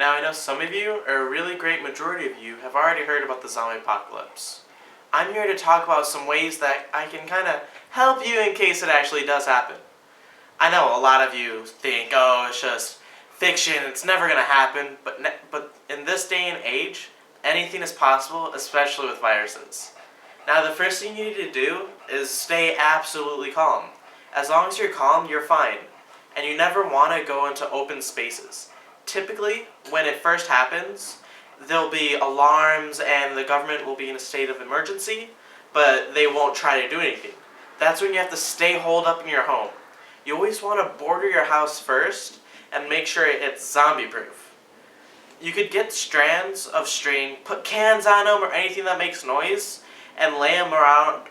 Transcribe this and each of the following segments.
Now I know some of you, or a really great majority of you, have already heard about the zombie apocalypse. I'm here to talk about some ways that I can kind of help you in case it actually does happen. I know a lot of you think, oh, it's just fiction, it's never going to happen, but in this day and age, anything is possible, especially with viruses. Now the first thing you need to do is stay absolutely calm. As long as you're calm, you're fine. And you never want to go into open spaces. Typically, when it first happens, there'll be alarms and the government will be in a state of emergency, but they won't try to do anything. That's when you have to stay holed up in your home. You always want to border your house first and make sure it's zombie proof. You could get strands of string, put cans on them or anything that makes noise, and lay them around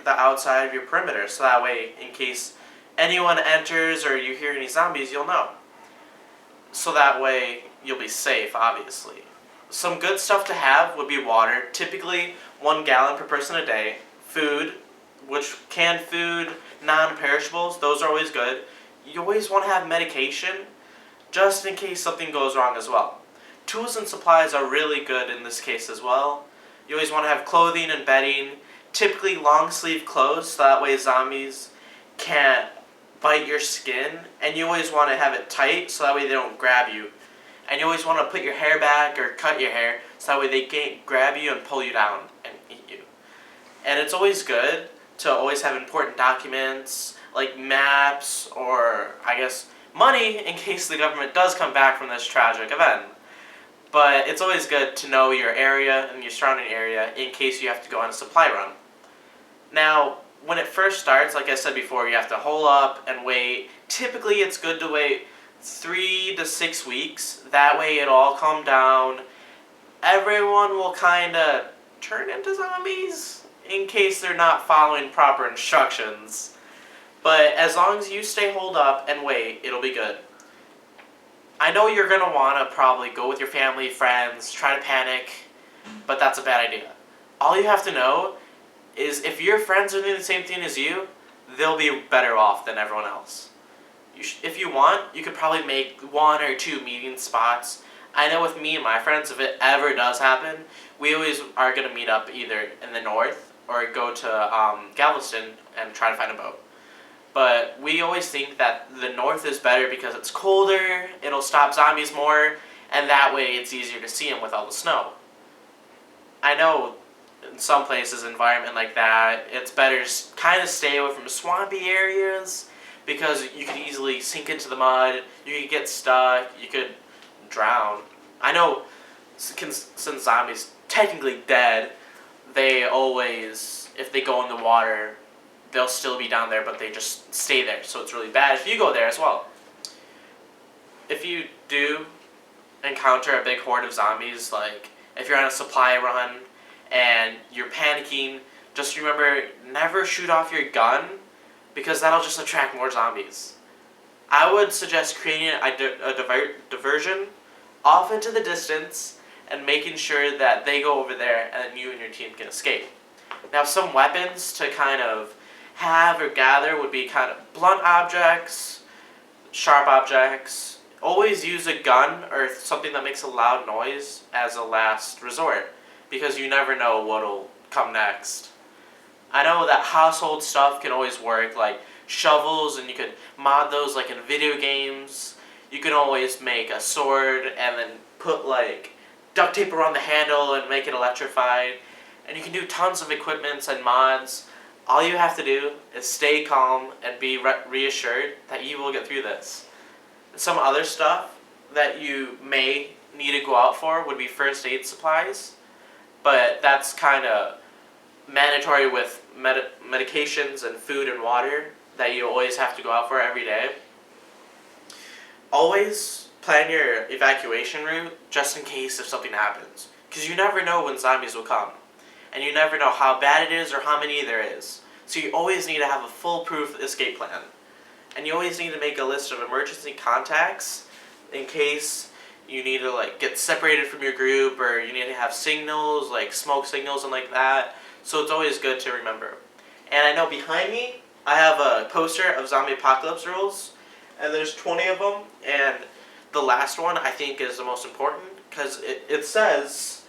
the outside of your perimeter, so that way, in case anyone enters or you hear any zombies, you'll know. So that way, you'll be safe, obviously. Some good stuff to have would be water, typically 1 gallon per person a day. Food, which canned food, non-perishables, those are always good. You always want to have medication, just in case something goes wrong as well. Tools and supplies are really good in this case as well. You always want to have clothing and bedding, typically long sleeve clothes, so that way zombies can't bite your skin. And you always want to have it tight, so that way they don't grab you. And you always want to put your hair back or cut your hair, so that way they can't grab you and pull you down and eat you. And it's always good to always have important documents, like maps, or I guess money, in case the government does come back from this tragic event. But it's always good to know your area and your surrounding area in case you have to go on a supply run. Now, when it first starts, like I said before, you have to hole up and wait. Typically, it's good to wait 3 to 6 weeks. That way it'll all calm down. Everyone will kind of turn into zombies in case they're not following proper instructions. But as long as you stay holed up and wait, it'll be good. I know you're going to want to probably go with your family, friends, try to panic, but that's a bad idea. All you have to know is if your friends are doing the same thing as you, they'll be better off than everyone else. If you want, you could probably make 1 or 2 meeting spots. I know with me and my friends, if it ever does happen, we always are going to meet up either in the north or go to Galveston and try to find a boat. But we always think that the north is better because it's colder, it'll stop zombies more, and that way it's easier to see them with all the snow. I know in some places, environment like that, it's better to kind of stay away from swampy areas because you could easily sink into the mud, you could get stuck, you could drown. I know since zombies technically dead, they always, if they go in the water, they'll still be down there, but they just stay there. So it's really bad if you go there as well. If you do encounter a big horde of zombies, like if you're on a supply run and you're panicking, just remember, never shoot off your gun because that'll just attract more zombies. I would suggest creating a diversion off into the distance and making sure that they go over there and then you and your team can escape. Now, some weapons to kind of have or gather would be kind of blunt objects, sharp objects. Always use a gun or something that makes a loud noise as a last resort because you never know what'll come next. I know that household stuff can always work, like shovels, and you could mod those like in video games. You can always make a sword and then put like duct tape around the handle and make it electrified. And you can do tons of equipments and mods. All you have to do is stay calm and be reassured that you will get through this. And some other stuff that you may need to go out for would be first aid supplies, but that's kind of mandatory with medications and food and water that you always have to go out for every day. Always plan your evacuation route just in case if something happens, because you never know when zombies will come. And you never know how bad it is or how many there is. So you always need to have a foolproof escape plan. And you always need to make a list of emergency contacts in case you need to like get separated from your group or you need to have signals, like smoke signals and like that. So it's always good to remember. And I know behind me, I have a poster of zombie apocalypse rules. And there's 20 of them. And the last one I think is the most important because it says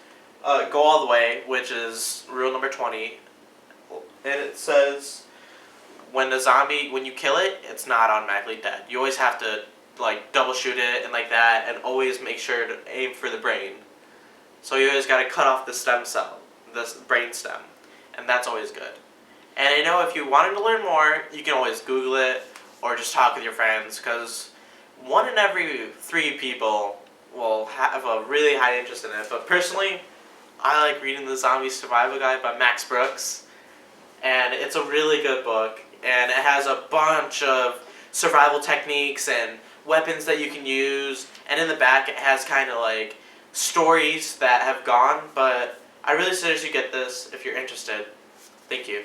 go all the way, which is rule number 20, and it says when you kill it, it's not automatically dead. You always have to like double shoot it and like that, and always make sure to aim for the brain. So you always got to cut off the stem cell, this brain stem, and that's always good. And I know if you wanted to learn more, you can always Google it or just talk with your friends, because 1 in every 3 people will have a really high interest in it. But personally, I like reading the Zombie Survival Guide by Max Brooks, and it's a really good book, and it has a bunch of survival techniques and weapons that you can use, and in the back it has kind of like stories that have gone, but I really suggest you get this if you're interested. Thank you.